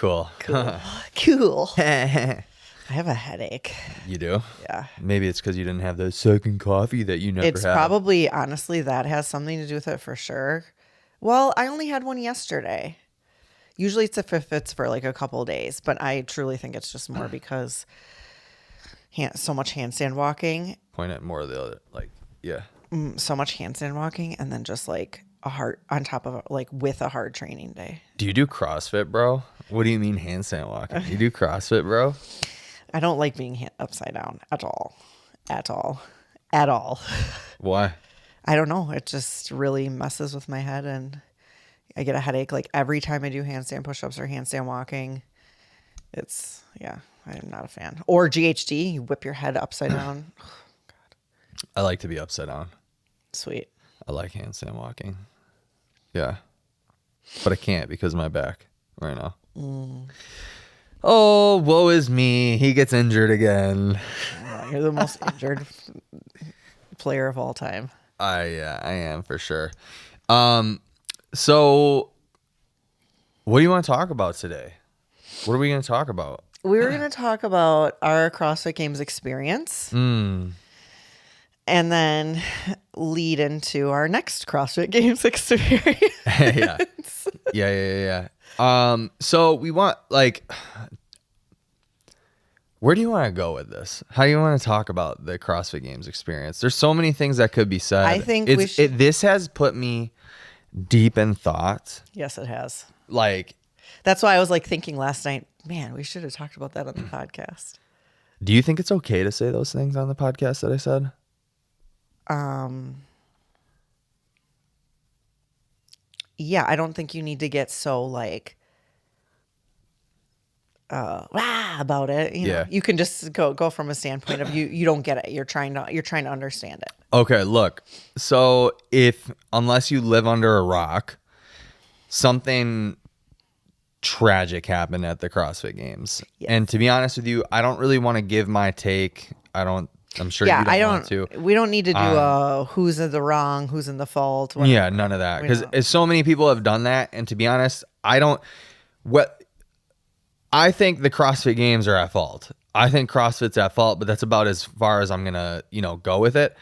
Cool. Cool. I have a headache. You do? Yeah. Maybe it's because you didn't have the second coffee that you never It's had. probably, honestly, that has something to do with it for sure. Well, I only had one yesterday. Usually it's if it's for like a couple of days, but I truly think it's just more because so much handstand walking. Point at more of the other, yeah. So much handstand walking and then just like on top of with a hard training day. Do you do CrossFit, bro? What do you mean handstand walking? You do CrossFit, bro? I don't like being upside down at all. At all. At all. Why? I don't know. It just really messes with my head and I get a headache like every time I do handstand push-ups or handstand walking. I'm not a fan. Or GHD, you whip your head upside down. Oh, God. I like to be upside down. Sweet. I like handstand walking. Yeah. But I can't because of my back right now. Oh, woe is me. He gets injured again. Oh, you're the most injured player of all time. I am for sure. So what do you want to talk about today? What are we going to talk about? We were going to talk about our CrossFit Games experience. And then lead into our next CrossFit Games experience. Yeah. So we want where do you want to go with this? How do you want to talk about the CrossFit Games experience? There's so many things that could be said. I think this has put me deep in thought. Yes, it has. That's why I was thinking last night, man, we should have talked about that on the podcast. Do you think it's okay to say those things on the podcast that I said? Yeah, I don't think you need to get so about it. You know, you can just go from a standpoint of you don't get it. You're trying to understand it. Okay, look. So unless you live under a rock, something tragic happened at the CrossFit Games. Yes. And to be honest with you, I don't really want to give my take. I'm sure you don't want to. We don't need to do who's in the wrong, who's in the fault. Whatever. Yeah, none of that. Because so many people have done that. And to be honest, I think the CrossFit Games are at fault. I think CrossFit's at fault, but that's about as far as I'm going to, go with it.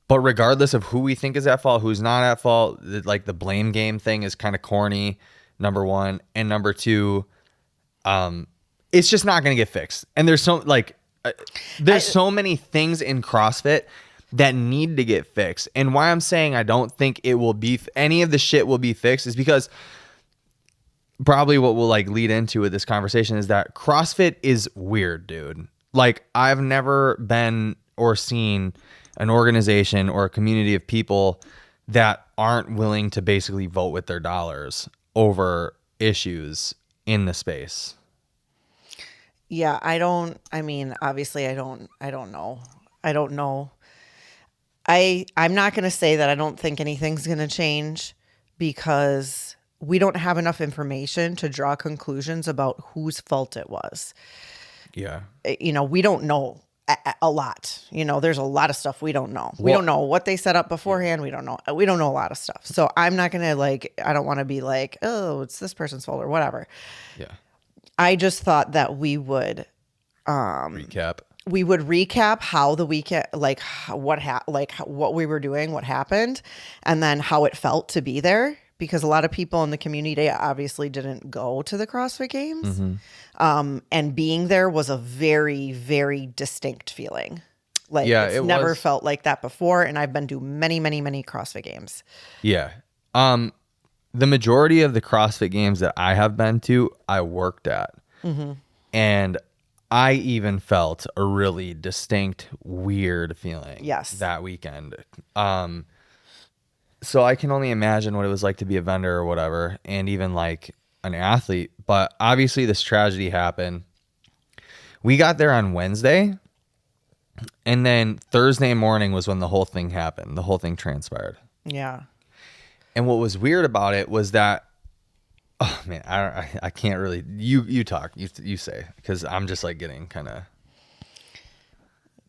But regardless of who we think is at fault, who's not at fault, the blame game thing is kind of corny, number one. And number two, it's just not going to get fixed. And there's so many things in CrossFit that need to get fixed. And why I'm saying I don't think any of the shit will be fixed is because probably what we'll lead into with this conversation is that CrossFit is weird, dude. I've never been or seen an organization or a community of people that aren't willing to basically vote with their dollars over issues in the space. Yeah, obviously I don't know. I'm not going to say that I don't think anything's going to change because we don't have enough information to draw conclusions about whose fault it was. Yeah. We don't know a lot. There's a lot of stuff we don't know. We don't know what they set up beforehand. We don't know a lot of stuff. So I'm not going to I don't want to be oh, it's this person's fault or whatever. Yeah. I just thought that we would recap. We would recap how the weekend, what we were doing, what happened, and then how it felt to be there. Because a lot of people in the community obviously didn't go to the CrossFit Games. Mm-hmm. And being there was a very, very distinct feeling. It's never felt like that before. And I've been to many, many, many CrossFit Games. Yeah. The majority of the CrossFit Games that I have been to, I worked at. Mm-hmm. And I even felt a really distinct, weird feeling that weekend. So I can only imagine what it was like to be a vendor or whatever, and even an athlete. But obviously this tragedy happened. We got there on Wednesday, and then Thursday morning was when the whole thing happened. The whole thing transpired. Yeah. And what was weird about it was that, oh man, I can't really. You talk. You say, because I'm just getting kind of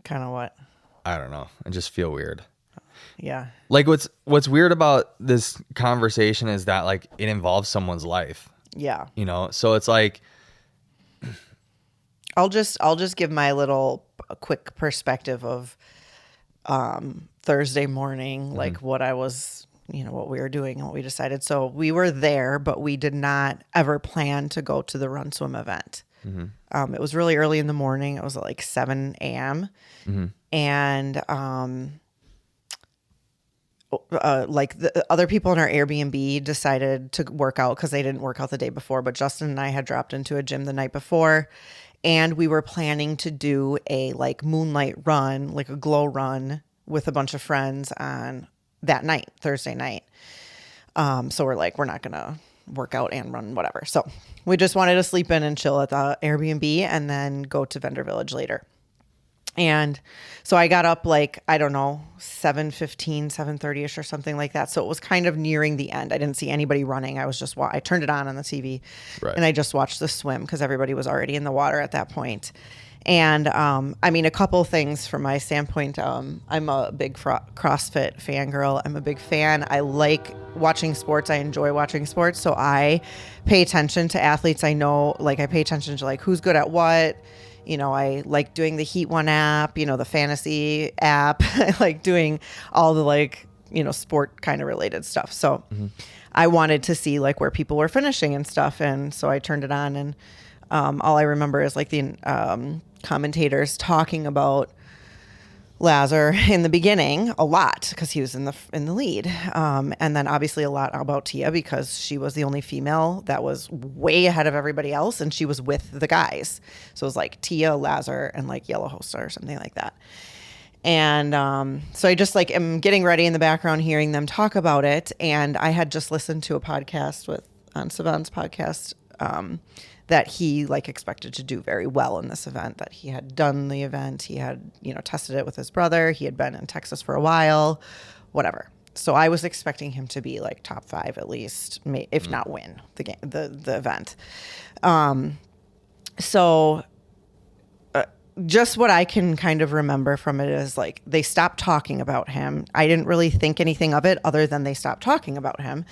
what? I don't know. I just feel weird. Yeah. What's weird about this conversation is that it involves someone's life. Yeah. So it's like, I'll just give my little quick perspective of Thursday morning, like what I was, what we were doing and what we decided. So we were there, but we did not ever plan to go to the run swim event. It was really early in the morning. It was like 7 a.m. And like the other people in our Airbnb decided to work out because they didn't work out the day before. But Justin and I had dropped into a gym the night before, and we were planning to do a like moonlight run, like a glow run with a bunch of friends on that night, Thursday night. So we're like, we're not going to work out and run, whatever. So we just wanted to sleep in and chill at the Airbnb and then go to Vendor Village later. And so I got up like, I don't know, 7:15, 7:30ish or something like that. So it was kind of nearing the end. I didn't see anybody running. I was just, I turned it on the TV and I just watched the swim because everybody was already in the water at that point. And I mean, a couple things from my standpoint. I'm a big CrossFit fangirl. I'm a big fan. I like watching sports. I enjoy watching sports. So I pay attention to athletes. I know, like, I pay attention to like who's good at what. I like doing the Heat One app, the fantasy app. I like doing all the like, sport kind of related stuff. So I wanted to see like where people were finishing and stuff. And so I turned it on, and all I remember is like the commentators talking about Lazar in the beginning a lot because he was in the lead, and then obviously a lot about Tia because she was the only female that was way ahead of everybody else, and she was with the guys. So it was like Tia, Lazar, and like Yellow Hosta or something like that. And so I just like am getting ready in the background, hearing them talk about it, and I had just listened to a podcast on Savan's podcast. That he like expected to do very well in this event, that he had done the event. He had, tested it with his brother. He had been in Texas for a while, whatever. So I was expecting him to be like top 5 at least, if not win the game, the event. So just what I can kind of remember from it is like they stopped talking about him. I didn't really think anything of it other than they stopped talking about him.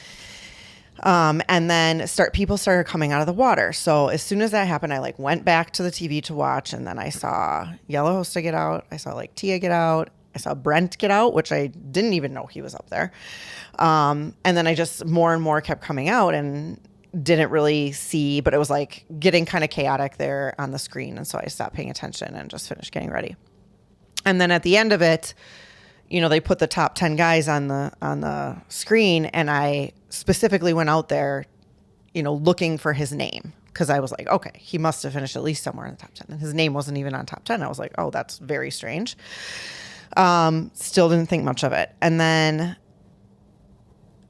And then people started coming out of the water. So as soon as that happened, I like went back to the TV to watch, and then I saw Yellow Hosta get out. I saw like Tia get out. I saw Brent get out, which I didn't even know he was up there. And then I just more and more kept coming out and didn't really see, but it was like getting kind of chaotic there on the screen. And so I stopped paying attention and just finished getting ready. And then at the end of it, they put the top 10 guys on the screen, and I specifically went out there, looking for his name because I was like, okay, he must have finished at least somewhere in the top 10. And his name wasn't even on top 10. I was like, oh, that's very strange. Still didn't think much of it. And then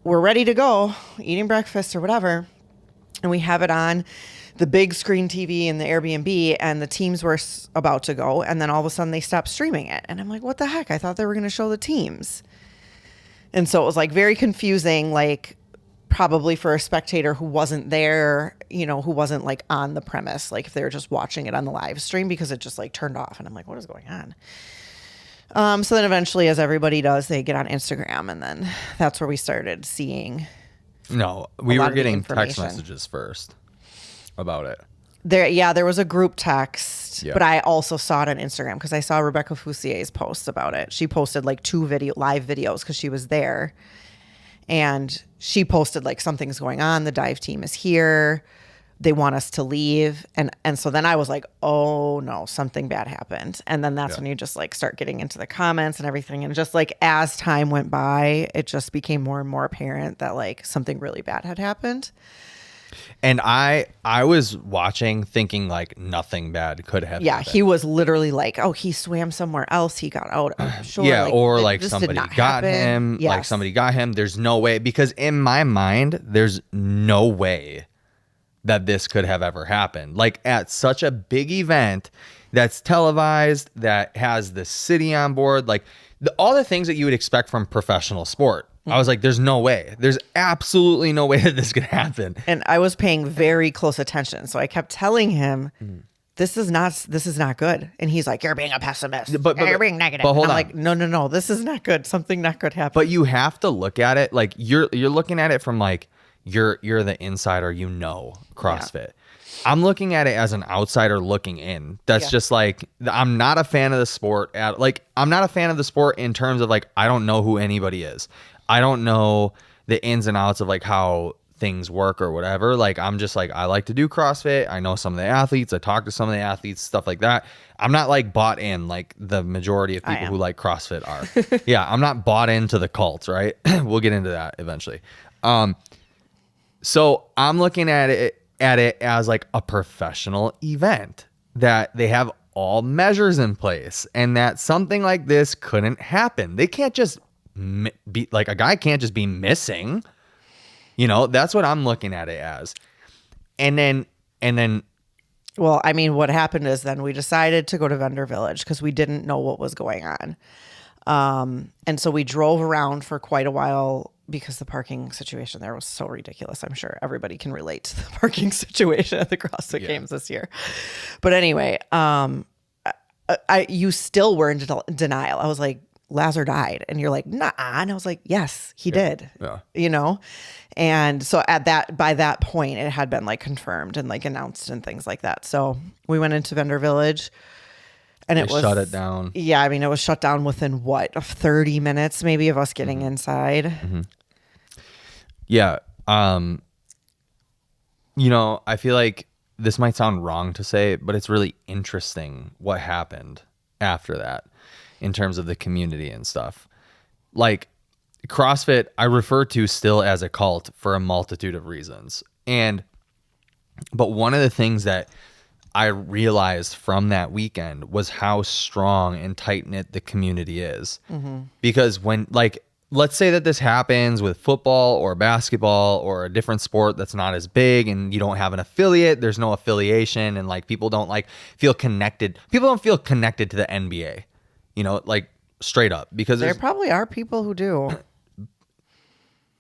we're ready to go, eating breakfast or whatever, and we have it on the big screen TV in the Airbnb, and the teams were about to go, and then all of a sudden they stopped streaming it. And I'm like, what the heck? I thought they were going to show the teams. And so it was like very confusing, like probably for a spectator who wasn't there, who wasn't like on the premise, like if they were just watching it on the live stream, because it just like turned off. And I'm like, what is going on? So then eventually, as everybody does, they get on Instagram, and then that's where we started seeing. No, we were getting text messages first about it. There was a group text, but I also saw it on Instagram because I saw Rebecca Foussier's posts about it. She posted like 2 live videos because she was there, and she posted like something's going on. The dive team is here. They want us to leave. And so then I was like, oh no, something bad happened. And then that's when you just like start getting into the comments and everything. And just like as time went by, it just became more and more apparent that like something really bad had happened. And I was watching thinking like nothing bad could have happened. He was literally like, oh, he swam somewhere else. He got out of shore. Yeah, or like somebody got him. Yes. Like somebody got him. There's no way. Because in my mind, there's no way that this could have ever happened. Like at such a big event that's televised, that has the city on board, like all the things that you would expect from professional sport. I was like, there's no way. There's absolutely no way that this could happen. And I was paying very close attention. So I kept telling him, this is not good. And he's like, you're being a pessimist. But you're being negative. But hold on. I'm like, no, this is not good. Something not good happened. But you have to look at it like you're looking at it from like, you're the insider, CrossFit. I'm looking at it as an outsider looking in. That's just like, I'm not a fan of the sport. I'm not a fan of the sport in terms of like, I don't know who anybody is. I don't know the ins and outs of like how things work or whatever. Like, I'm just like, I like to do CrossFit. I know some of the athletes. I talk to some of the athletes, stuff like that. I'm not like bought in like the majority of people who like CrossFit are. Yeah, I'm not bought into the cult, right? We'll get into that eventually. So I'm looking at it as like a professional event, that they have all measures in place, and that something like this couldn't happen. They can't just be like, a guy can't just be missing. That's what I'm looking at it as. And then well, I mean, what happened is then we decided to go to Vendor Village because we didn't know what was going on. And so we drove around for quite a while because the parking situation there was so ridiculous. I'm sure everybody can relate to the parking situation at the CrossFit Games this year. But anyway, you still were in denial. I was like, Lazar died. And you're like, nah. And I was like, yes, he did. Yeah. And so by that point, it had been like confirmed and like announced and things like that. So we went into Vendor Village. And it was shut it down. Yeah, I mean, it was shut down within 30 minutes maybe of us getting inside. Mm-hmm. Yeah. I feel like this might sound wrong to say, but it's really interesting what happened after that in terms of the community and stuff. Like, CrossFit, I refer to still as a cult for a multitude of reasons. But one of the things that I realized from that weekend was how strong and tight-knit the community is. Because when, like, let's say that this happens with football or basketball or a different sport that's not as big, and you don't have an affiliate, there's no affiliation, and like people don't like feel connected. People don't feel connected to the NBA, like straight up, because there probably are people who do.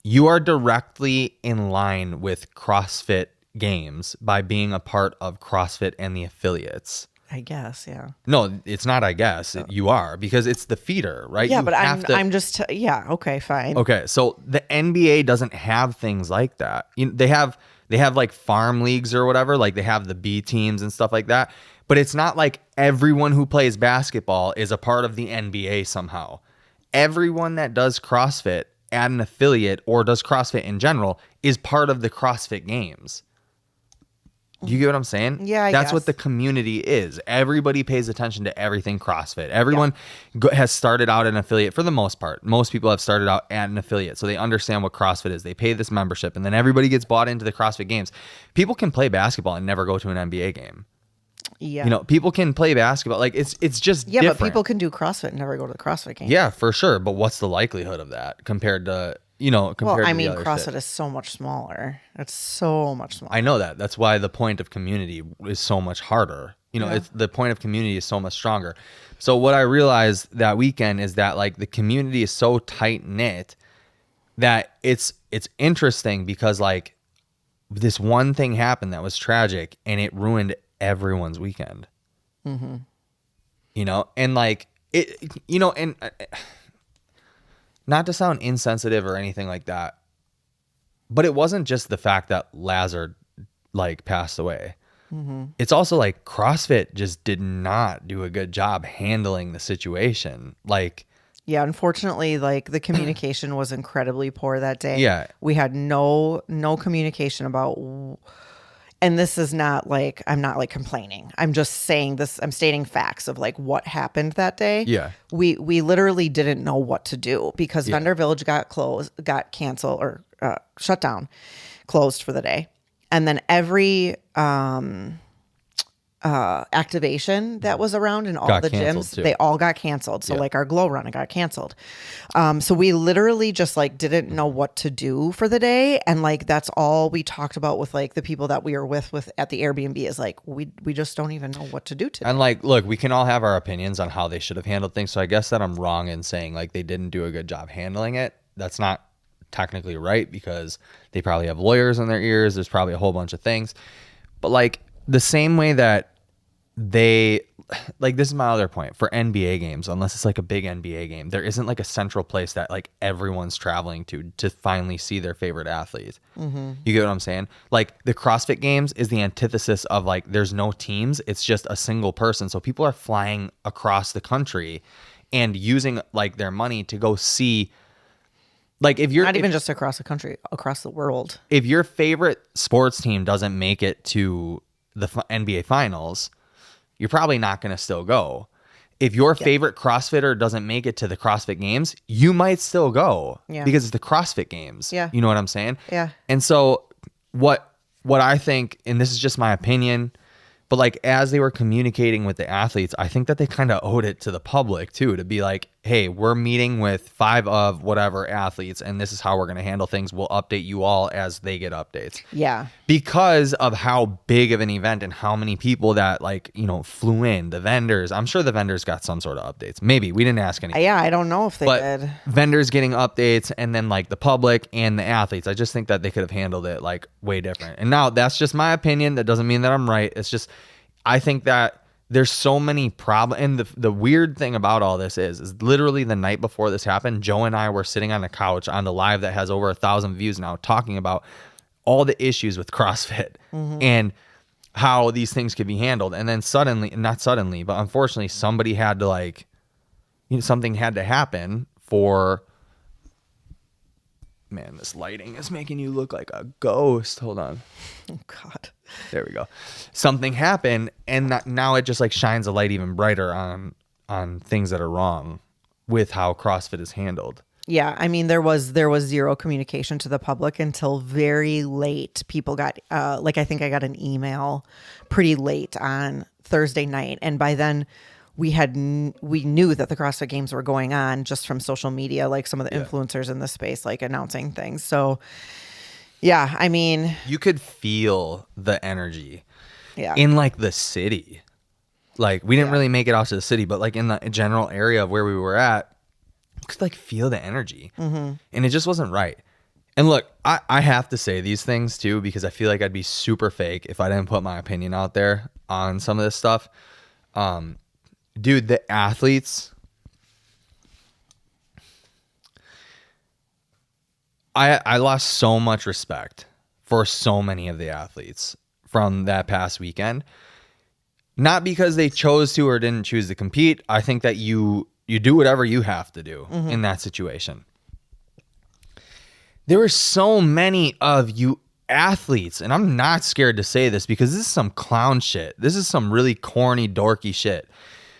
You are directly in line with CrossFit Games by being a part of CrossFit and the affiliates. I guess, yeah. No, it's not, I guess. You are, because it's the feeder, right? Yeah, but I'm just, yeah, okay, fine. Okay, so the NBA doesn't have things like that. They have like farm leagues or whatever, like they have the B teams and stuff like that. But it's not like everyone who plays basketball is a part of the NBA somehow. Everyone that does CrossFit at an affiliate or does CrossFit in general is part of the CrossFit Games. Do you get what I'm saying? Yeah, That's what the community is. Everybody pays attention to everything CrossFit. Everyone has started out an affiliate for the most part. Most people have started out at an affiliate, so they understand what CrossFit is. They pay this membership, and then everybody gets bought into the CrossFit Games. People can play basketball and never go to an NBA game. Yeah. People can play basketball. Like, it's just different. But people can do CrossFit and never go to the CrossFit Games. Yeah, for sure. But what's the likelihood of that compared to... CrossFit is so much smaller. It's so much smaller. I know that. That's why the point of community is so much harder. It's the point of community is so much stronger. So what I realized that weekend is that like the community is so tight knit that it's interesting, because like this one thing happened that was tragic and it ruined everyone's weekend. And like it, and. Not to sound insensitive or anything like that, but it wasn't just the fact that Lazar like passed away. It's also like CrossFit just did not do a good job handling the situation. Like, yeah, unfortunately, like the communication was incredibly poor that day. Yeah, we had no communication about. And this is not like, I'm not like complaining. I'm just saying this. I'm stating facts of like what happened that day. Yeah. We literally didn't know what to do because Vendor Village got canceled or shut down, closed for the day. And then every activation that was around in all the gyms, they all got canceled. So like our glow run, it got canceled. So we literally just like didn't know what to do for the day. And like, that's all we talked about with like the people that we were with at the Airbnb is like, we just don't even know what to do today. And like, look, we can all have our opinions on how they should have handled things. So I guess that I'm wrong in saying like they didn't do a good job handling it. That's not technically right, because they probably have lawyers in their ears. There's probably a whole bunch of things, but like the same way that they like this is my other point for NBA games, unless it's like a big NBA game, there isn't like a central place that like everyone's traveling to finally see their favorite athlete. You get what I'm saying? Like the CrossFit Games is the antithesis of like there's no teams, it's just a single person. So people are flying across the country and using like their money to go see. Like if you're not even just across the country, across the world. If your favorite sports team doesn't make it to the NBA finals, you're probably not going to still go. If your favorite CrossFitter doesn't make it to the CrossFit Games, you might still go because it's the CrossFit Games. Yeah. You know what I'm saying? Yeah. And so what I think, and this is just my opinion, but like as they were communicating with the athletes, I think that they kind of owed it to the public too, to be like, hey, we're meeting with 5 of whatever athletes and this is how we're going to handle things. We'll update you all as they get updates. Yeah. Because of how big of an event and how many people that like, you know, flew in, the vendors. I'm sure the vendors got some sort of updates. Maybe we didn't ask any. Yeah, I don't know if they did. Vendors getting updates and then like the public and the athletes. I just think that they could have handled it like way different. And now that's just my opinion. That doesn't mean that I'm right. It's just, I think that there's so many problems. And the weird thing about all this is literally the night before this happened, Joe and I were sitting on the couch on the live that has over 1,000 views now, talking about all the issues with CrossFit and how these things could be handled. And then not suddenly, but unfortunately somebody had to like, you know, something had to happen for, man, this lighting is making you look like a ghost. Hold on. Oh God. There we go. Something happened, and now it just like shines a light even brighter on things that are wrong with how CrossFit is handled. Yeah, I mean there was zero communication to the public until very late. People got like I think I got an email pretty late on Thursday night, and by then we knew that the CrossFit Games were going on just from social media, like some of the influencers in the space like announcing things. So yeah, I mean, you could feel the energy in like the city. Like we didn't really make it out to the city, but like in the general area of where we were at, you could like feel the energy and it just wasn't right. And look, I have to say these things too, because I feel like I'd be super fake if I didn't put my opinion out there on some of this stuff. Dude, the athletes, I lost so much respect for so many of the athletes from that past weekend. Not because they chose to or didn't choose to compete. I think that you do whatever you have to do in that situation. There were so many of you athletes, and I'm not scared to say this because this is some clown shit. This is some really corny, dorky shit.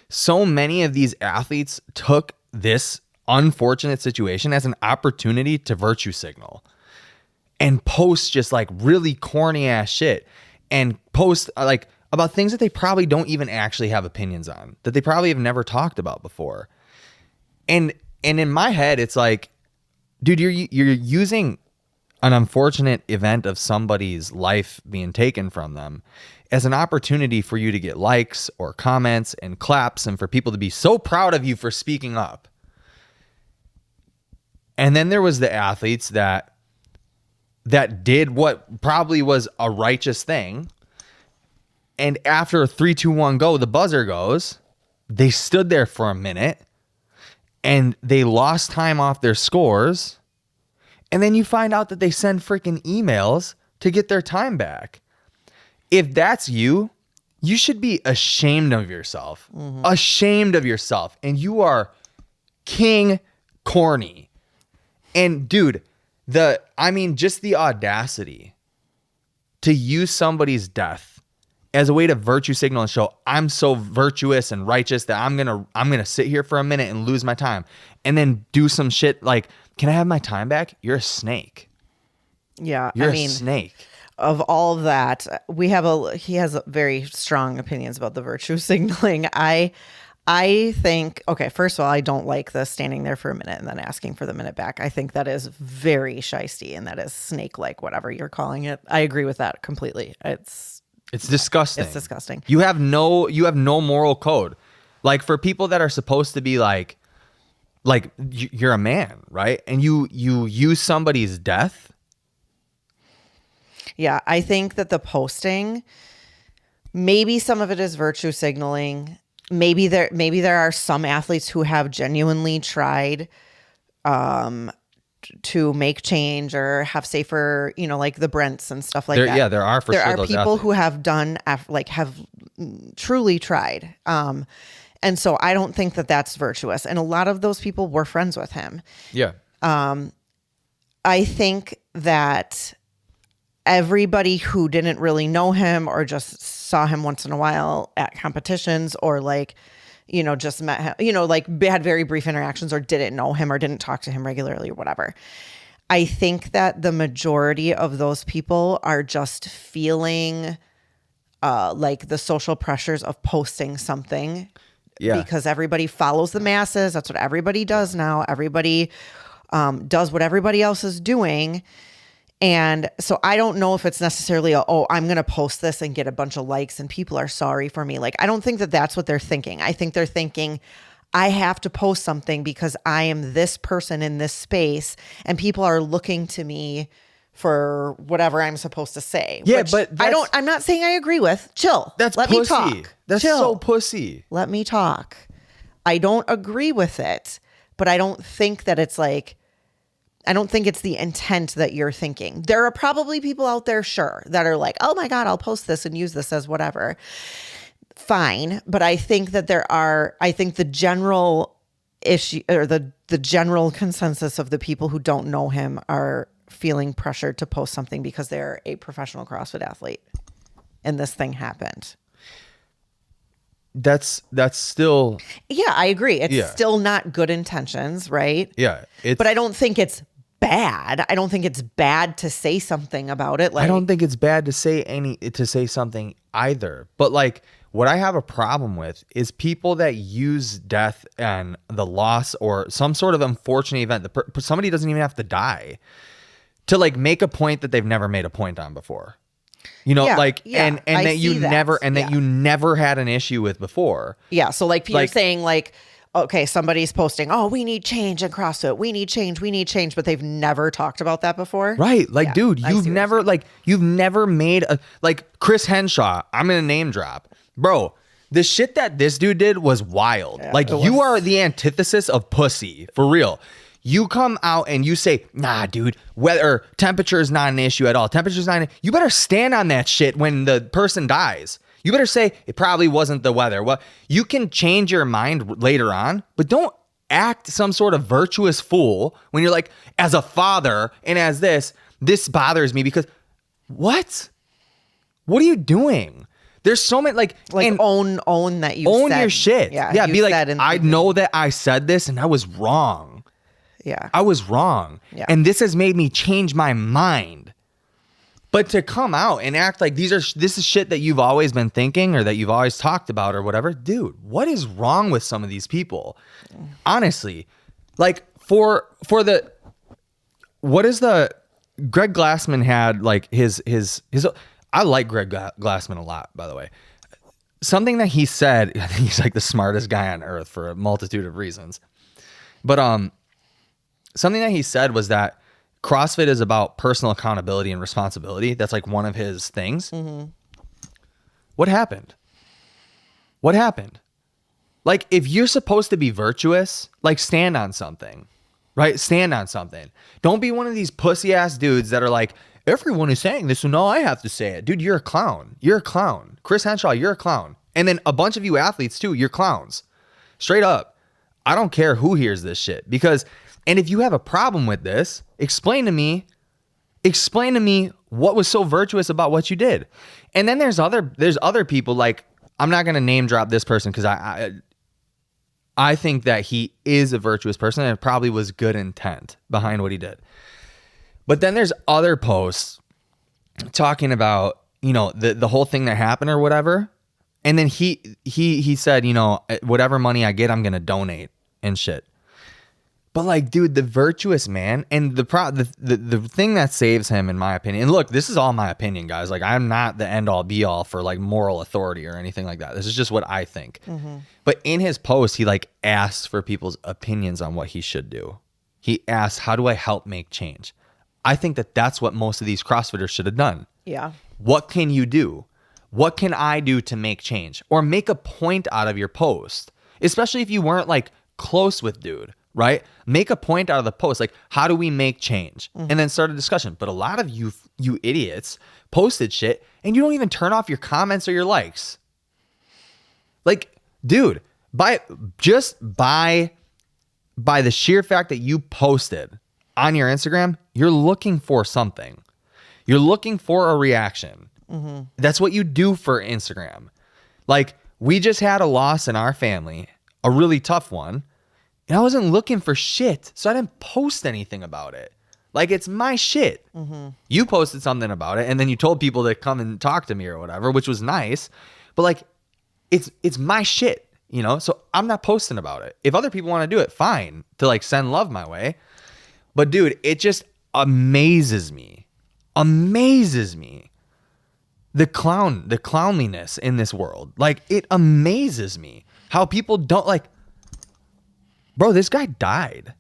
So many of these athletes took this unfortunate situation as an opportunity to virtue signal and post just like really corny ass shit and post like about things that they probably don't even actually have opinions on, that they probably have never talked about before. And in my head, it's like, dude, you're using an unfortunate event of somebody's life being taken from them as an opportunity for you to get likes or comments and claps and for people to be so proud of you for speaking up. And then there was the athletes that did what probably was a righteous thing. And after 3, 2, 1, go, the buzzer goes. They stood there for a minute and they lost time off their scores. And then you find out that they send freaking emails to get their time back. If that's you, you should be ashamed of yourself. Ashamed of yourself. And you are king corny. And dude, just the audacity to use somebody's death as a way to virtue signal and show I'm so virtuous and righteous that I'm gonna sit here for a minute and lose my time, and then do some shit like, can I have my time back? You're a snake. Yeah, You're a snake. Of all of that, he has very strong opinions about the virtue signaling. I think, okay, first of all, I don't like the standing there for a minute and then asking for the minute back. I think that is very shisty and that is snake-like, whatever you're calling it. I agree with that completely. It's disgusting. It's disgusting. You have no moral code. Like for people that are supposed to be like you're a man, right? And you use somebody's death. Yeah, I think that the posting, maybe some of it is virtue signaling. maybe there are some athletes who have genuinely tried to make change or have safer, like the Brents and stuff like that. Yeah, there are for there sure are those people athletes. who have done have truly tried. And so I don't think that that's virtuous. And a lot of those people were friends with him. Yeah. I think that everybody who didn't really know him or just saw him once in a while at competitions or just met him, had very brief interactions or didn't know him or didn't talk to him regularly or whatever. I think that the majority of those people are just feeling like the social pressures of posting something because everybody follows the masses. That's what everybody does now. Everybody does what everybody else is doing. And so I don't know if it's necessarily I'm going to post this and get a bunch of likes and people are sorry for me. I don't think that that's what they're thinking. I think they're thinking, I have to post something because I am this person in this space and people are looking to me for whatever I'm supposed to say. Yeah, but I'm not saying I agree with. Chill. Let pussy. Me talk. That's Chill. So pussy. Let me talk. I don't agree with it, but I don't think that it's I don't think it's the intent that you're thinking. There are probably people out there, sure, that are like, oh my God, I'll post this and use this as whatever. Fine. But I think that the general issue or the general consensus of the people who don't know him are feeling pressured to post something because they're a professional CrossFit athlete and this thing happened. That's still. Yeah, I agree. It's still not good intentions, right? Yeah. But I don't think it's bad. I don't think it's bad to say something about it. I don't think it's bad to say something either. But what I have a problem with is people that use death and the loss or some sort of unfortunate event. Somebody doesn't even have to die to make a point that they've never made a point on before. And that you never had an issue with before. Yeah. So you're saying okay, somebody's posting, oh, we need change in CrossFit. We need change, but they've never talked about that before. Right. Dude, you've never made Chris Henshaw. I'm going to name drop. Bro, the shit that this dude did was wild. Yeah, you are the antithesis of pussy, for real. You come out and you say, nah, dude, weather, temperature is not an issue at all. You better stand on that shit when the person dies. You better say it probably wasn't the weather. Well, you can change your mind later on, but don't act some sort of virtuous fool when you're as a father and as this bothers me because what? What are you doing? There's so many own that you own said. Your shit. Yeah. Be I know that I said this and I was wrong. Yeah. I was wrong. Yeah. And this has made me change my mind. But to come out and act like this is shit that you've always been thinking or that you've always talked about or whatever, dude, what is wrong with some of these people? Honestly, for the, what is the, Greg Glassman had his I like Greg Glassman a lot, by the way. Something that he said, I think he's the smartest guy on earth for a multitude of reasons. But something that he said was that CrossFit is about personal accountability and responsibility. That's one of his things. Mm-hmm. What happened? If you're supposed to be virtuous, stand on something, right? Stand on something. Don't be one of these pussy ass dudes that are everyone is saying this, so now I have to say it. Dude, you're a clown. You're a clown. Chris Henshaw, you're a clown. And then a bunch of you athletes too, you're clowns. Straight up. I don't care who hears this shit and if you have a problem with this, explain to me what was so virtuous about what you did. And then there's other people I'm not going to name drop this person because I think that he is a virtuous person and it probably was good intent behind what he did. But then there's other posts talking about, the whole thing that happened or whatever. And then he said, whatever money I get, I'm going to donate and shit. But dude, the virtuous man and the thing that saves him, in my opinion, and look, this is all my opinion, guys. I'm not the end all be all for moral authority or anything like that. This is just what I think. Mm-hmm. But in his post, he asks for people's opinions on what he should do. He asks, how do I help make change? I think that that's what most of these CrossFitters should have done. Yeah. What can you do? what can I do to make change? Or make a point out of your post, especially if you weren't like close with dude, right? Make a point out of the post, like, how do we make change? And then start a discussion. But a lot of you idiots posted shit and you don't even turn off your comments or your likes. Like, dude, by the sheer fact that you posted on your Instagram, you're looking for something. You're looking for a reaction. That's what you do for Instagram. Like, we just had a loss in our family, a really tough one, and I wasn't looking for shit, so I didn't post anything about it. Like, it's my shit. You posted something about it, and then you told people to come and talk to me or whatever, which was nice, but like, it's my shit, you know? So I'm not posting about it. If other people want to do it, fine, to like send love my way. But dude, it just amazes me the clownliness in this world. Like, it amazes me how people don't like, bro, this guy died.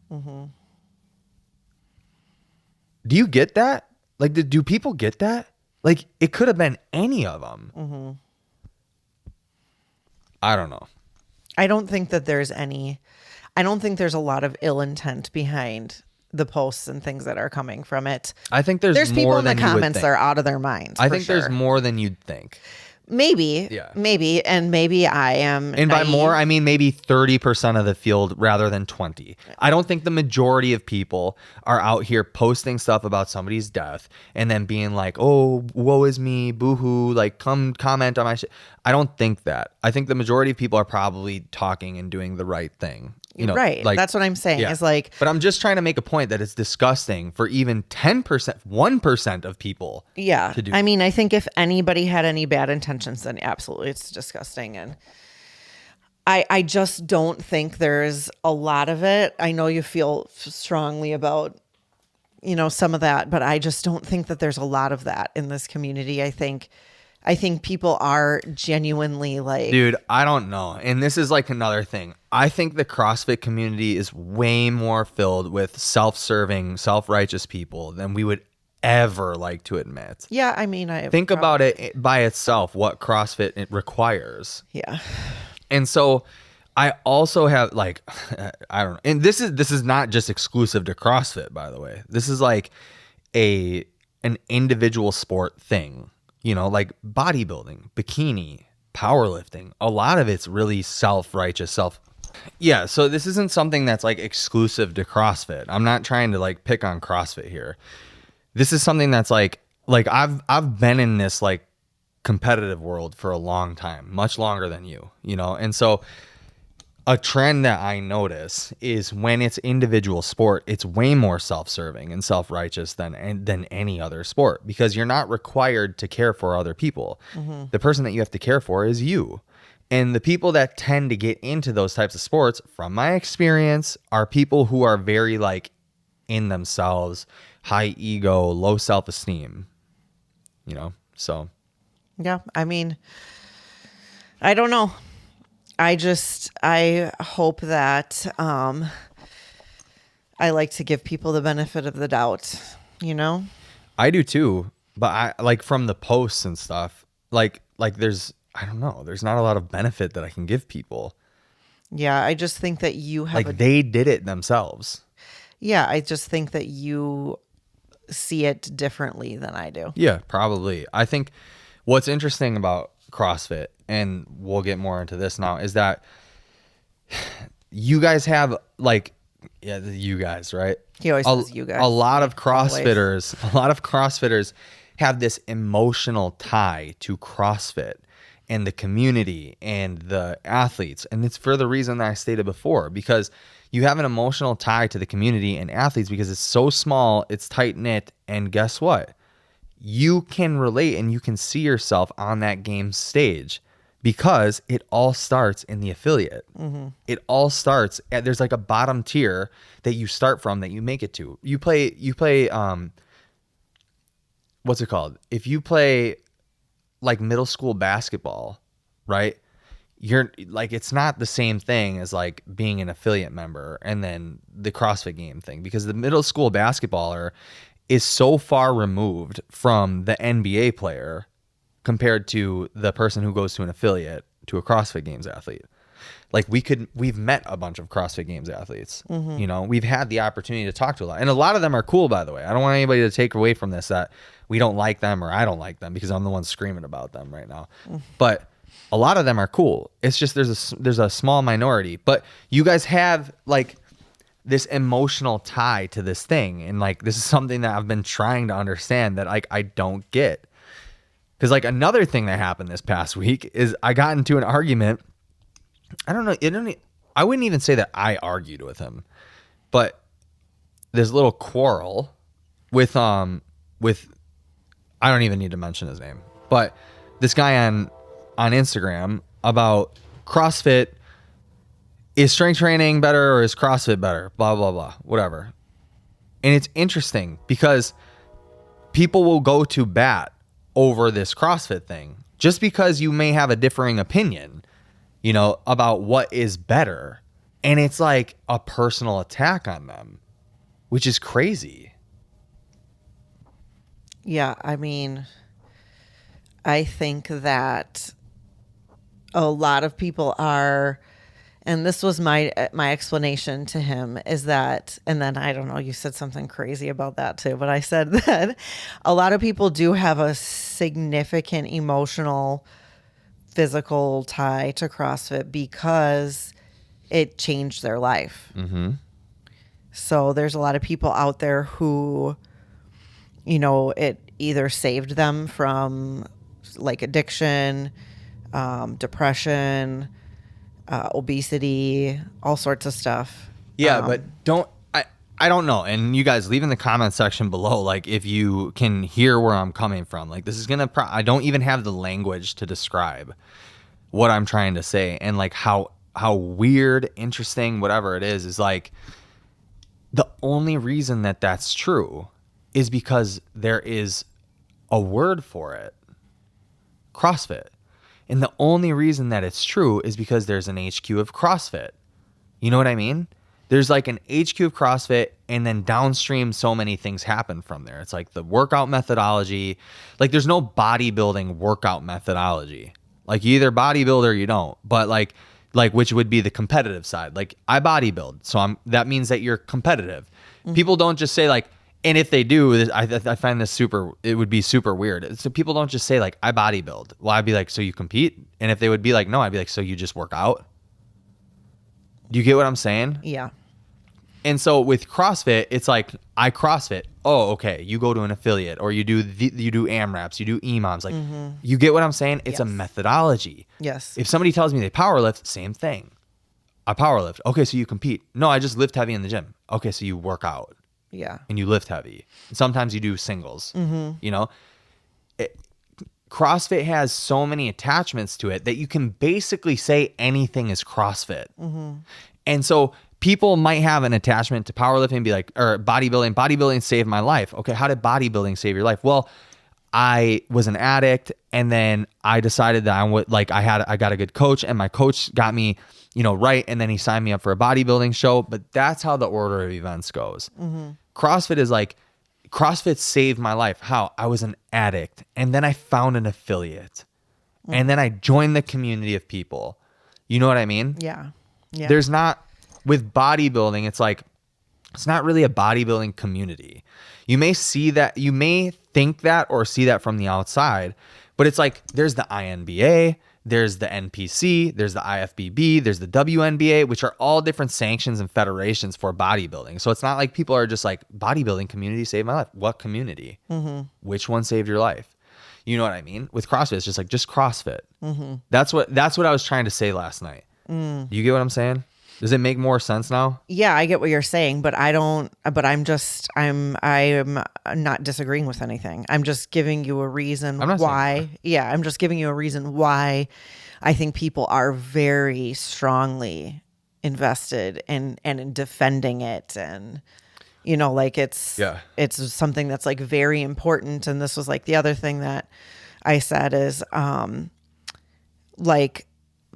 Do you get that? Like, do people get that? Like, it could have been any of them. I don't know. I don't think there's a lot of ill intent behind the posts and things that are coming from it. I think there's people more in the than you would comments think. that are out of their minds. I think sure. there's more than you'd think. Maybe. Yeah. Maybe. And maybe I am. And by naive. more, I mean maybe 30% of the field rather than 20. I don't think the majority of people are out here posting stuff about somebody's death and then being like, oh, woe is me, boo-hoo, like, come comment on my shit. I don't think that. I think the majority of people are probably talking and doing the right thing. You know, right. like, that's what I'm saying. yeah. Is like, but I'm just trying to make a point that it's disgusting for even 10%, 1% of people. yeah. To do. I mean, I think if anybody had any bad intentions, then absolutely it's disgusting. And I just don't think there's a lot of it. I know you feel strongly about, you know, some of that, but I just don't think that there's a lot of that in this community. I think people are genuinely like, dude, I don't know. And this is like another thing. I think the CrossFit community is way more filled with self-serving, self-righteous people than we would ever like to admit. yeah, I mean, Think about it by itself, what CrossFit it requires. Yeah. And so I also have like, I don't know. And this is not just exclusive to CrossFit, by the way. This is like an individual sport thing. You know, like bodybuilding, bikini, powerlifting. A lot of it's really self-righteous, Yeah, so this isn't something that's like exclusive to CrossFit. I'm not trying to like pick on CrossFit here. This is something that's like I've been in this like competitive world for a long time, much longer than you know? And so a trend that I notice is when it's individual sport, it's way more self-serving and self-righteous than any other sport, because you're not required to care for other people. The person that you have to care for is you. And the people that tend to get into those types of sports, from my experience, are people who are very like in themselves, high ego, low self-esteem, you know? So. Yeah. I mean, I don't know. I hope that I like to give people the benefit of the doubt, you know? I do too, but I like from the posts and stuff, like there's, I don't know, there's not a lot of benefit that I can give people. Yeah, I just think that you have like they did it themselves. Yeah, I just think that you see it differently than I do. Yeah, probably. I think what's interesting about CrossFit, and we'll get more into this now, is that you guys have like, yeah, you guys, right? He always says you guys. A lot of CrossFitters have this emotional tie to CrossFit and the community and the athletes. And it's for the reason that I stated before, because you have an emotional tie to the community and athletes because it's so small, it's tight knit, and guess what? You can relate and you can see yourself on that game stage because it all starts in the affiliate. It all starts at, there's like a bottom tier that you start from that you make it to. You play what's it called? If you play like middle school basketball, right? You're like, it's not the same thing as like being an affiliate member and then the CrossFit game thing, because the middle school basketballer is so far removed from the NBA player compared to the person who goes to an affiliate to a CrossFit Games athlete. Like we've met a bunch of CrossFit Games athletes. You know, we've had the opportunity to talk to a lot. And a lot of them are cool, by the way. I don't want anybody to take away from this that we don't like them or I don't like them because I'm the one screaming about them right now. But a lot of them are cool. It's just there's a small minority. But you guys have like this emotional tie to this thing. And like this is something that I've been trying to understand that like I don't get. Because like another thing that happened this past week is I got into an argument. I don't know. I wouldn't even say that I argued with him, but this little quarrel with I don't even need to mention his name, but this guy on Instagram about CrossFit. Is strength training better or is CrossFit better? Blah, blah, blah, whatever. And it's interesting because people will go to bat over this CrossFit thing just because you may have a differing opinion, you know, about what is better. And it's like a personal attack on them, which is crazy. Yeah, I mean, I think that a lot of people are, and this was my explanation to him is that, and then I don't know, you said something crazy about that too, but I said that a lot of people do have a significant emotional, physical tie to CrossFit because it changed their life. So there's a lot of people out there who, you know, it either saved them from like addiction, depression, obesity, all sorts of stuff. Yeah, but I don't know. And you guys leave in the comment section below, like if you can hear where I'm coming from. Like this is gonna. I don't even have the language to describe what I'm trying to say, and like how weird, interesting, whatever it is like the only reason that that's true is because there is a word for it, CrossFit. And the only reason that it's true is because there's an HQ of CrossFit. You know what I mean? There's like an HQ of CrossFit, and then downstream so many things happen from there. It's like the workout methodology. Like there's no bodybuilding workout methodology. Like you either bodybuild or you don't. But like which would be the competitive side. Like I bodybuild, so that means that you're competitive. People don't just say like, and if they do, I find this it would be super weird. So people don't just say like, I bodybuild. Well, I'd be like, so you compete? And if they would be like, no, I'd be like, so you just work out? Do you get what I'm saying? Yeah. And so with CrossFit, it's like, I CrossFit. Oh, okay. You go to an affiliate or you do AMRAPs, you do EMOMs. Like, you get what I'm saying? It's a methodology. Yes. If somebody tells me they powerlift, same thing. I powerlift. Okay, so you compete. No, I just lift heavy in the gym. Okay, so you work out. Yeah. And you lift heavy. Sometimes you do singles. You know, CrossFit has so many attachments to it that you can basically say anything is CrossFit. And so people might have an attachment to powerlifting and be like, or bodybuilding. Bodybuilding saved my life. Okay, how did bodybuilding save your life? Well, I was an addict, and then I decided that I got a good coach, and my coach got me, you know, right, and then he signed me up for a bodybuilding show. But that's how the order of events goes. CrossFit is like, CrossFit saved my life. How? I was an addict, and then I found an affiliate, and then I joined the community of people. You know what I mean? Yeah. Yeah. There's not, with bodybuilding, it's like, it's not really a bodybuilding community. You may think that or see that from the outside, but it's like, there's the INBA, there's the NPC, there's the IFBB, there's the WNBA, which are all different sanctions and federations for bodybuilding. So it's not like people are just like, bodybuilding community saved my life. What community? Which one saved your life? You know what I mean? With CrossFit, it's just like, just CrossFit. That's what I was trying to say last night. Do you get what I'm saying? Does it make more sense now? Yeah, I get what you're saying, but I am not disagreeing with anything. I'm just giving you a reason why. Yeah, I'm just giving you a reason why I think people are very strongly invested in defending it, and you know, like it's something that's like very important. And this was like the other thing that I said is like,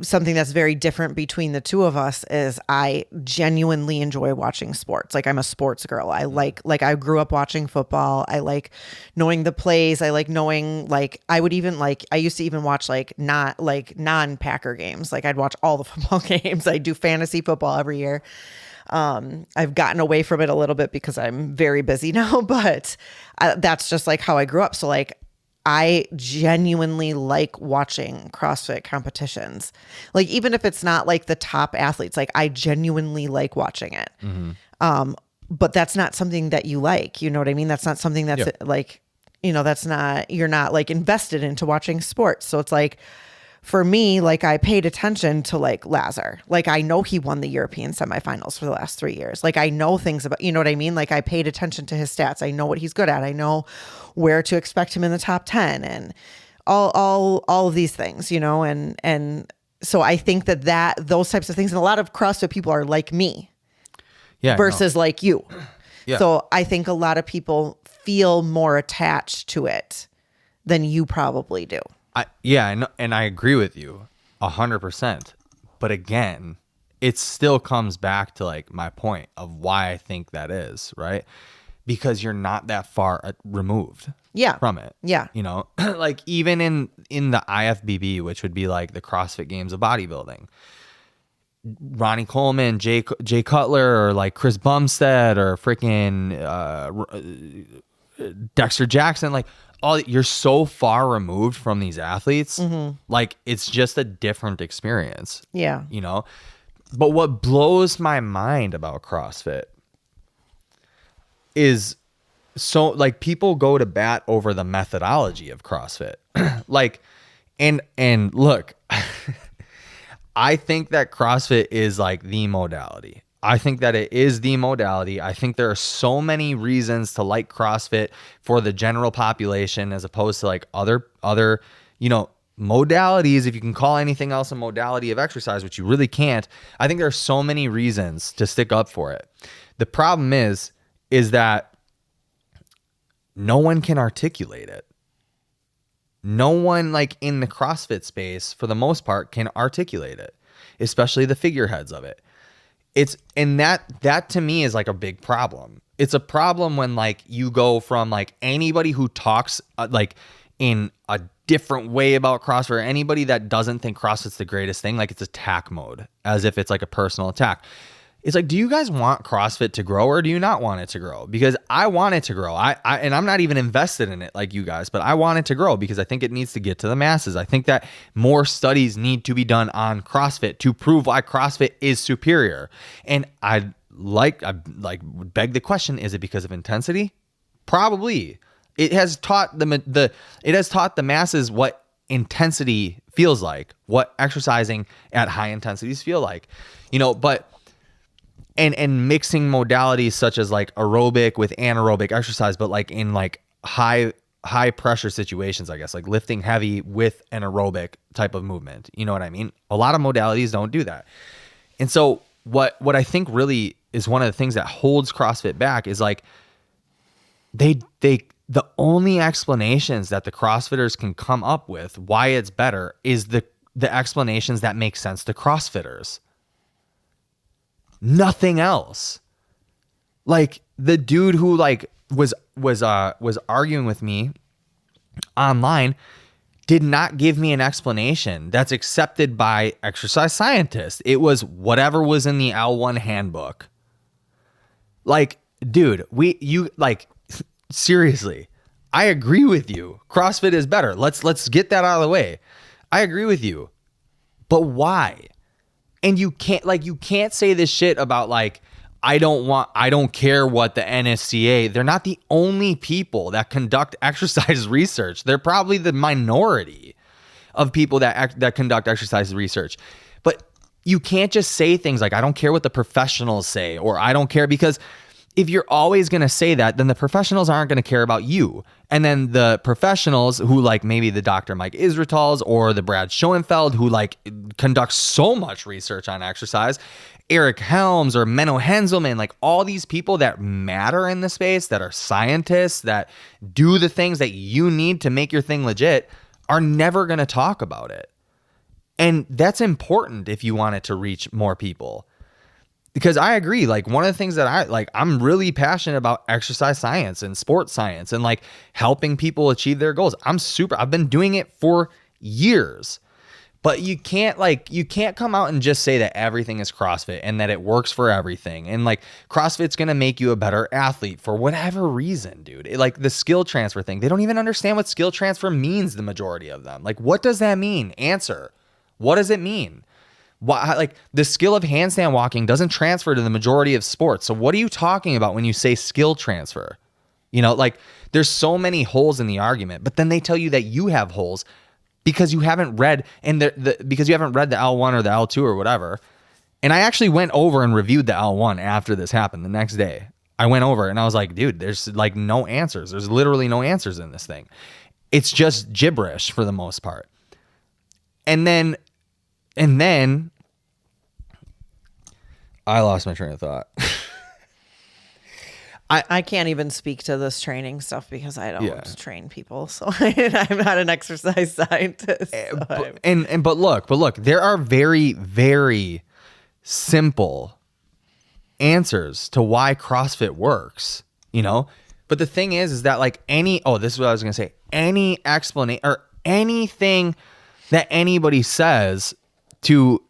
something that's very different between the two of us is I genuinely enjoy watching sports. Like I'm a sports girl. I like I grew up watching football. I like knowing the plays. I like knowing like I used to even watch like not like non-Packer games. Like I'd watch all the football games. I do fantasy football every year. I've gotten away from it a little bit because I'm very busy now, but that's just like how I grew up. So like I genuinely like watching CrossFit competitions. Like even if it's not like the top athletes, like I genuinely like watching it. But that's not something that you like. You know what I mean? That's not something that's like, that's not, you're not like invested into watching sports. So it's like, for me, like I paid attention to like Lazar. Like I know he won the European semifinals for the last 3 years. Like I know things about, you know what I mean? Like I paid attention to his stats. I know what he's good at. I know where to expect him in the top 10 and all of these things, and so I think that those types of things, and a lot of CrossFit people are like me versus like you. Yeah. So I think a lot of people feel more attached to it than you probably do. And I agree with you 100%. But again, it still comes back to like my point of why I think that is, right? Because you're not that far removed from it. Yeah. Like even in the IFBB, which would be like the CrossFit Games of bodybuilding, Ronnie Coleman, Jay Cutler, or like Chris Bumstead, or freaking Dexter Jackson, like you're so far removed from these athletes. Like it's just a different experience. Yeah. But what blows my mind about CrossFit is so like people go to bat over the methodology of CrossFit. Like, and look, I think that CrossFit is like the modality. I think that it is the modality. I think there are so many reasons to like CrossFit for the general population as opposed to like other, modalities, if you can call anything else a modality of exercise, which you really can't. I think there are so many reasons to stick up for it. The problem is that no one can articulate it. No one like in the CrossFit space, for the most part, can articulate it, especially the figureheads of it. And that to me is like a big problem. It's a problem when like you go from like anybody who talks like in a different way about CrossFit, or anybody that doesn't think CrossFit's the greatest thing, like it's attack mode, as if it's like a personal attack. It's like, do you guys want CrossFit to grow or do you not want it to grow? Because I want it to grow. And I'm not even invested in it like you guys, but I want it to grow because I think it needs to get to the masses. I think that more studies need to be done on CrossFit to prove why CrossFit is superior. And I beg the question, is it because of intensity? Probably. It has taught the masses what intensity feels like, what exercising at high intensities feel like. But and mixing modalities such as like aerobic with anaerobic exercise, but like in like high pressure situations, I guess, like lifting heavy with an aerobic type of movement. You know what I mean? A lot of modalities don't do that. And so what I think really is one of the things that holds CrossFit back is like the only explanations that the CrossFitters can come up with why it's better is the explanations that make sense to CrossFitters. Nothing else. Like the dude who like was arguing with me online did not give me an explanation that's accepted by exercise scientists. It was whatever was in the L1 handbook. Like, dude, seriously, I agree with you. CrossFit is better. Let's get that out of the way. I agree with you. But why? And you can't say this shit about like, I don't care what the NSCA, they're not the only people that conduct exercise research. They're probably the minority of people that conduct exercise research. But you can't just say things like, I don't care what the professionals say, or I don't care, because if you're always going to say that, then the professionals aren't going to care about you. And then the professionals who like maybe the Dr. Mike Israetals or the Brad Schoenfeld who like conducts so much research on exercise, Eric Helms or Menno Henselman, like all these people that matter in the space, that are scientists, that do the things that you need to make your thing legit, are never going to talk about it. And that's important if you want it to reach more people. Because I agree, like one of the things that I'm really passionate about exercise science and sports science and like helping people achieve their goals. I've been doing it for years. But you can't come out and just say that everything is CrossFit and that it works for everything. And like CrossFit's going to make you a better athlete for whatever reason, dude. Like the skill transfer thing. They don't even understand what skill transfer means, the majority of them. Like, what does that mean? Answer. What does it mean? Why, like the skill of handstand walking doesn't transfer to the majority of sports. So what are you talking about when you say skill transfer? You know, like there's so many holes in the argument, but then they tell you that you have holes because you haven't read because you haven't read the L1 or the L2 or whatever. And I actually went over and reviewed the L1 after this happened the next day. I went over and I was like, dude, there's like no answers. There's literally no answers in this thing. It's just gibberish for the most part. And then I lost my train of thought. I can't even speak to this training stuff because I don't train people. So I'm not an exercise scientist. But look, there are very, very simple answers to why CrossFit works, you know? But the thing is that like this is what I was going to say. Any explanation or anything that anybody says to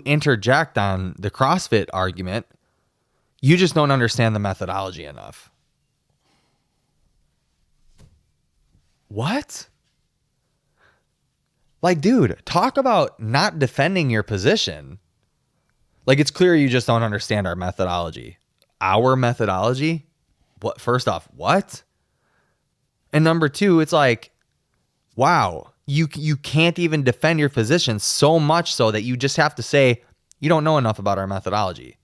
interject on the CrossFit argument, you just don't understand the methodology enough. What? Like, dude, talk about not defending your position. Like, it's clear you just don't understand our methodology. Our methodology? What? First off, what? And number two, it's like, wow, you can't even defend your position, so much so that you just have to say, you don't know enough about our methodology.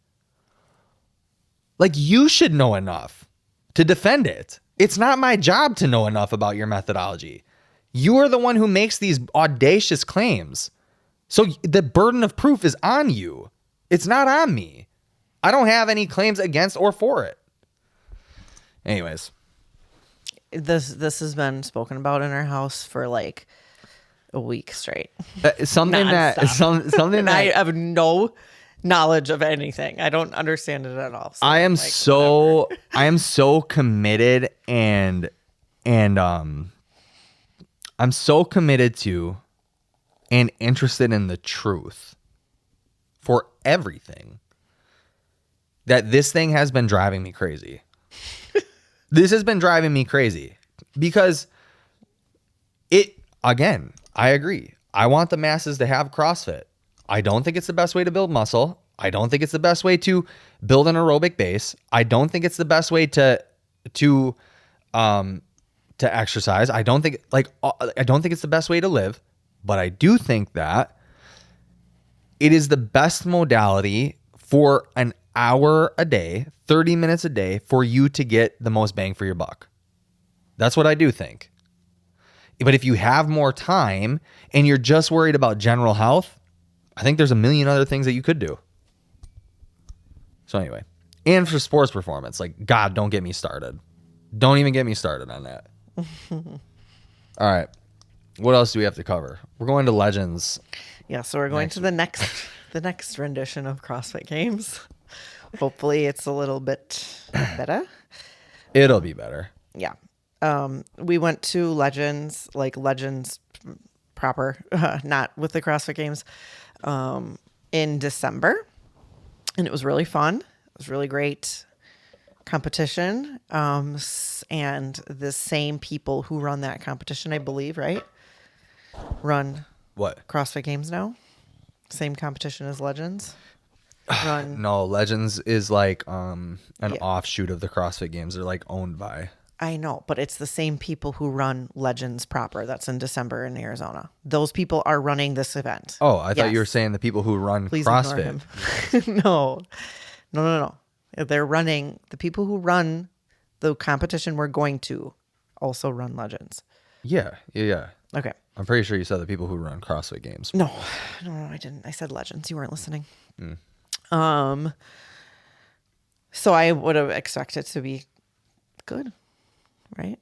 Like, you should know enough to defend it. It's not my job to know enough about your methodology. You are the one who makes these audacious claims. So the burden of proof is on you. It's not on me. I don't have any claims against or for it. Anyways. This has been spoken about in our house for like a week straight. Something that I have no knowledge of anything. I don't understand it at all. So I am so committed and I'm so committed to and interested in the truth for everything that this thing has been driving me crazy. This has been driving me crazy because again, I agree. I want the masses to have CrossFit. I don't think it's the best way to build muscle. I don't think it's the best way to build an aerobic base. I don't think it's the best way to exercise. I don't think it's the best way to live, but I do think that it is the best modality for an hour a day, 30 minutes a day for you to get the most bang for your buck. That's what I do think. But if you have more time and you're just worried about general health, I think there's a million other things that you could do. So anyway, and for sports performance, like, God, don't get me started. Don't even get me started on that. All right. What else do we have to cover? We're going to Legends. Yeah, so we're going to the next rendition of CrossFit Games. Hopefully it's a little bit better. It'll be better. Yeah. We went to Legends proper, not with the CrossFit Games, in December. And it was really fun. It was really great competition. And the same people who run that competition, I believe, right? Run what? CrossFit Games now? Same competition as Legends? No, Legends is like an offshoot of the CrossFit Games. They're like owned by. I know, but it's the same people who run Legends proper. That's in December in Arizona. Those people are running this event. Oh, I thought you were saying the people who run Please CrossFit. No. They're running, the people who run the competition we're going to also run Legends. Yeah. Okay. I'm pretty sure you said the people who run CrossFit Games. No, I didn't. I said Legends. You weren't listening. So I would have expected to be good, right?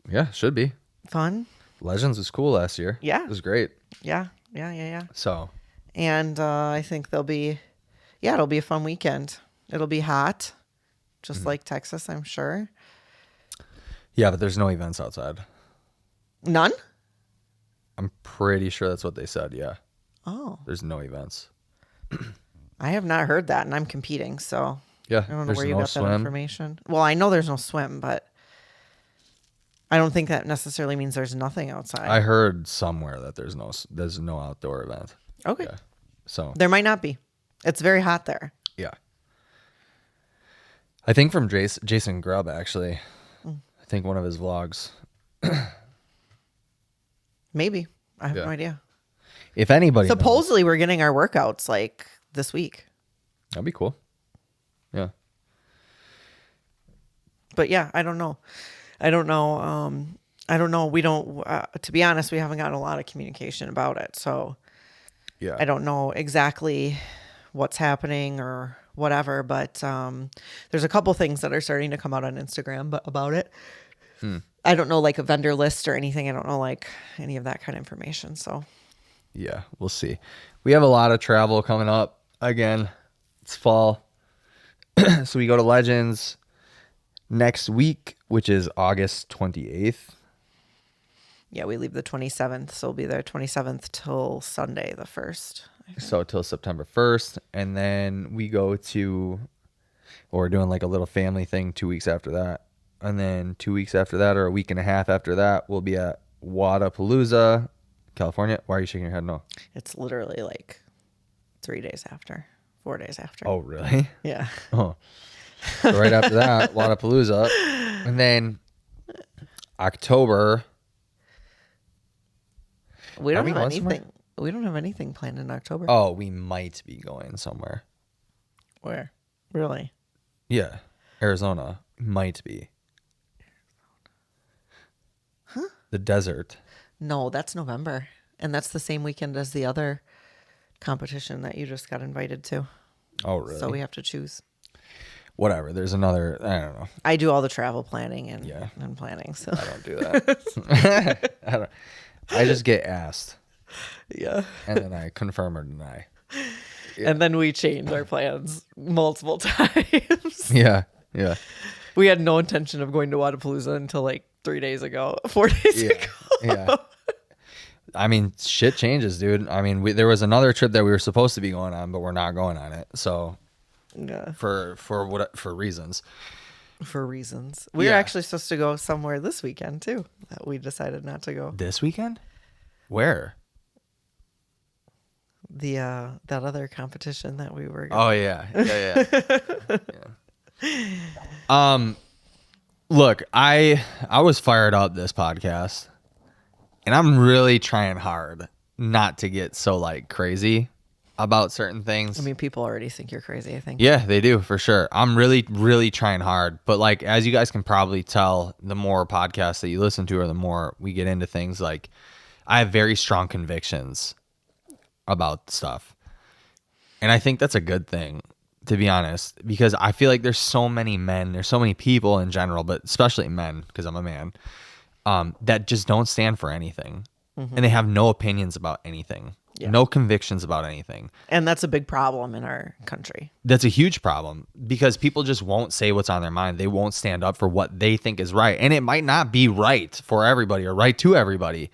Yeah, should be. Fun. Legends was cool last year. Yeah. It was great. Yeah. Yeah. So, And I think it'll be a fun weekend. It'll be hot, just like Texas, I'm sure. yeah, but there's no events outside. None? I'm pretty sure that's what they said. Yeah. Oh, There's no events. I have not heard that, and I'm competing, so Yeah. I don't know There's where you no got that swim. information. Well, I know there's no swim, but I don't think that necessarily means there's nothing outside. I heard somewhere that there's no outdoor event. Okay. Yeah. So, There might not be. It's very hot there. yeah. I think from Jason Grubb, actually. I think one of his vlogs. Maybe. I have Yeah. no idea. If anybody knows, Supposedly we're getting our workouts like this week. that'd be cool. Yeah. But yeah, I don't know. I don't know. We don't, to be honest, we haven't gotten a lot of communication about it. So Yeah. I don't know exactly what's happening or whatever, but there's a couple things that are starting to come out on Instagram about it. I don't know like a vendor list or anything. I don't know like any of that kind of information. So Yeah, we'll see. We have a lot of travel coming up. Again, it's fall. So we go to Legends next week, which is August 28th. yeah, we leave the 27th. So we'll be there 27th till Sunday, the 1st. So till September 1st. And then we go to, or we're doing like a little family thing 2 weeks after that. And then 2 weeks after that, or a week and a half after that, we'll be at Wadapalooza, California. Why are you shaking your head? No. It's literally like 3 days after, 4 days after. Oh, really? Yeah. Oh. So right after that, Wadapalooza. And then October. We Are don't we have going anything. somewhere? We don't have anything planned in October. Oh, we might be going somewhere. Where? Really? Yeah. Arizona. Might be. Huh? The desert. No, that's November. And that's the same weekend as the other competition that you just got invited to. Oh, really? So we have to choose. Whatever. There's another, I don't know. I do all the travel planning and, Yeah. and planning. So I don't do that. I just get asked. yeah. And then I confirm or deny. And then we change our plans multiple times. Yeah. Yeah. We had no intention of going to Wadapalooza until like 4 days ago. Yeah. I mean, shit changes, dude. I mean, there was another trip that we were supposed to be going on, but we're not going on it. So Yeah. for reasons. For reasons. We were actually supposed to go somewhere this weekend too. That we decided not to go. This weekend? Where? The that other competition that we were Oh yeah. Yeah. Look, I was fired up this podcast, and I'm really trying hard not to get so like crazy about certain things. I mean, people already think you're crazy, I think. Yeah, they do for sure. I'm really, really trying hard. But like, as you guys can probably tell, the more podcasts that you listen to, or the more we get into things, like I have very strong convictions about stuff. And I think that's a good thing, to be honest, because I feel like there's so many men, there's so many people in general, but especially men, because I'm a man, that just don't stand for anything. And they have no opinions about anything. Yeah. No convictions about anything. And that's a big problem in our country. That's a huge problem, because people just won't say what's on their mind. They won't stand up for what they think is right. And it might not be right for everybody or right to everybody.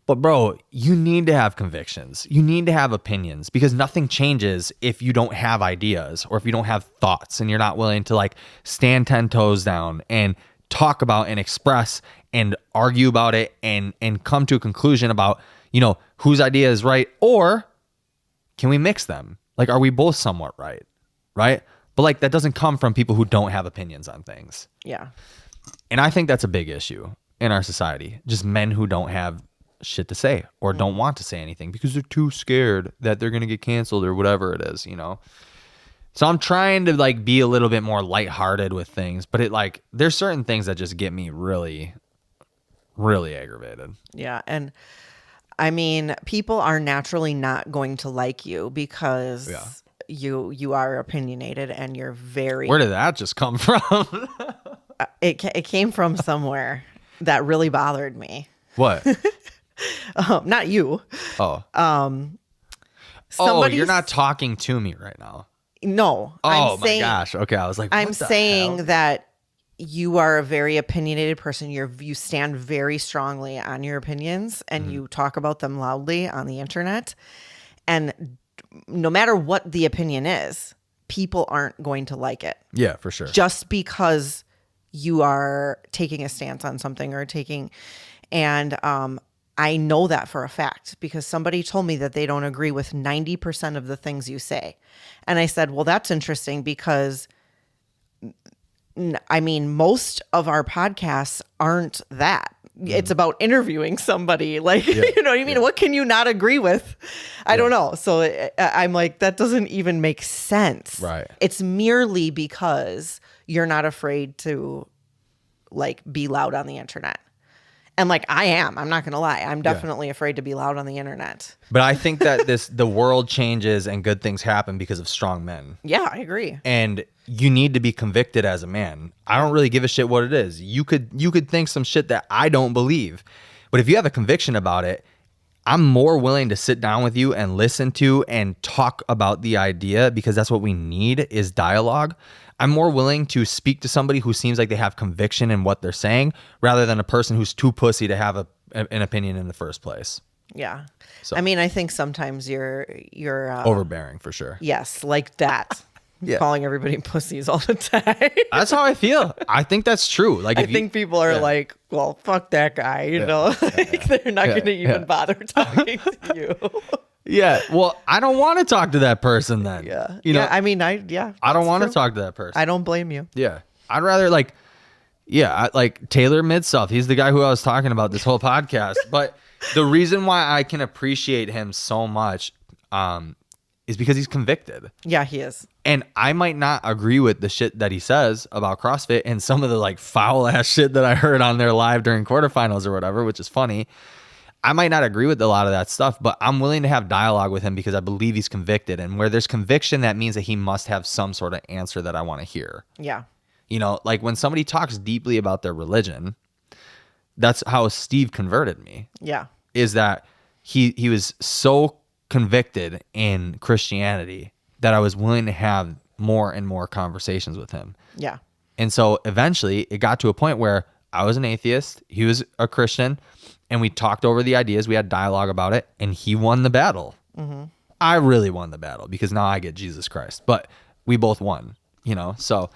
But bro, you need to have convictions. You need to have opinions, because nothing changes if you don't have ideas or if you don't have thoughts and you're not willing to like stand 10 toes down and talk about and express and argue about it and come to a conclusion about, you know, whose idea is right, or can we mix them? Like, are we both somewhat right? Right? But like, that doesn't come from people who don't have opinions on things. Yeah. And I think that's a big issue in our society. Just men who don't have shit to say or don't want to say anything because they're too scared that they're going to get canceled or whatever it is, you know? So I'm trying to like be a little bit more lighthearted with things, but it like, there's certain things that just get me really, really aggravated. Yeah. And I mean, people are naturally not going to like you because you are opinionated and you're very... Where did that just come from? It came from somewhere that really bothered me. What? Not you. Oh. Oh, Somebody. you're not talking to me right now. No. Oh I'm my saying, gosh. Okay, I was like, I'm what the saying hell? that you are a very opinionated person. You stand very strongly on your opinions, and you talk about them loudly on the internet. And no matter what the opinion is, people aren't going to like it Yeah, for sure. just because you are taking a stance on something and I know that for a fact because somebody told me that they don't agree with 90% of the things you say. And I said, well, that's interesting because I mean, most of our podcasts aren't that. It's about interviewing somebody. Like, you know what I mean? What can you not agree with? I don't know. So I'm like, that doesn't even make sense. Right. It's merely because you're not afraid to like be loud on the internet. And like I'm not going to lie. I'm definitely afraid to be loud on the internet. But I think that the world changes and good things happen because of strong men. Yeah, I agree. And you need to be convicted as a man. I don't really give a shit what it is. You could think some shit that I don't believe. But if you have a conviction about it, I'm more willing to sit down with you and listen to and talk about the idea because that's what we need is dialogue. I'm more willing to speak to somebody who seems like they have conviction in what they're saying rather than a person who's too pussy to have an opinion in the first place. Yeah. So. I mean, I think sometimes you're overbearing for sure. Yes, like that. Yeah. Calling everybody pussies all the time. That's how I feel. I think that's true. Like I think people are like, well, fuck that guy, you know? Like they're not going to even bother talking to you. Yeah. Well, I don't want to talk to that person then. Yeah. You know, I mean, I don't want to talk to that person. I don't blame you. Yeah. I'd rather like Taylor Midstuff. He's the guy who I was talking about this whole podcast. But the reason why I can appreciate him so much is because he's convicted. Yeah, he is. And I might not agree with the shit that he says about CrossFit and some of the like foul ass shit that I heard on their live during quarterfinals or whatever, which is funny. I might not agree with a lot of that stuff, but I'm willing to have dialogue with him because I believe he's convicted. And where there's conviction, that means that he must have some sort of answer that I want to hear. Yeah. You know, like when somebody talks deeply about their religion, that's how Steve converted me. Yeah. Is that he was so convicted in Christianity that I was willing to have more and more conversations with him. Yeah. And so eventually it got to a point where I was an atheist, he was a Christian, and we talked over the ideas, we had dialogue about it, and he won the battle. Mm-hmm. I really won the battle because now I get Jesus Christ, but we both won, you know? So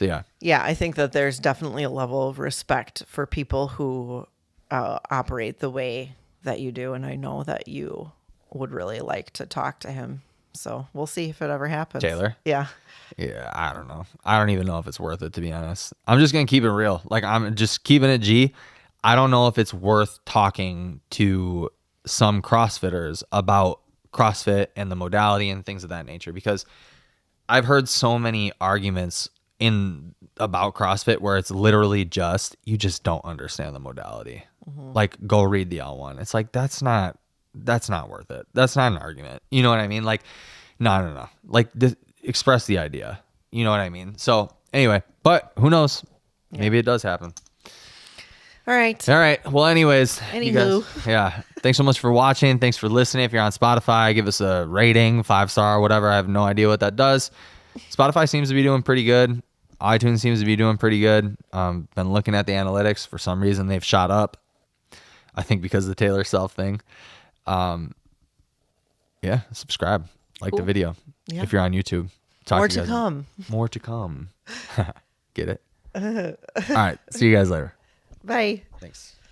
yeah. Yeah, I think that there's definitely a level of respect for people who operate the way that you do, and I know that you would really like to talk to him. So we'll see if it ever happens. Taylor? Yeah. Yeah, I don't know. I don't even know if it's worth it, to be honest. I'm just going to keep it real. Like, I'm just keeping it G. I don't know if it's worth talking to some CrossFitters about CrossFit and the modality and things of that nature, because I've heard so many arguments about CrossFit where it's literally just, you just don't understand the modality. Mm-hmm. Like, go read the L1. It's like, that's not worth it. That's not an argument. You know what I mean? Like, no. Like, express the idea. You know what I mean? So anyway, but who knows? Yeah. Maybe it does happen. All right. Well, anyways, Anywho. you guys, yeah. Thanks so much for watching. Thanks for listening. If you're on Spotify, give us a rating, 5-star, whatever. I have no idea what that does. Spotify seems to be doing pretty good. iTunes seems to be doing pretty good. Been looking at the analytics. For some reason, they've shot up. I think because of the Taylor Self thing. Yeah, subscribe. Like the video. Yeah. If you're on YouTube. More to come. More to come. Get it? All right. See you guys later. Bye. Thanks.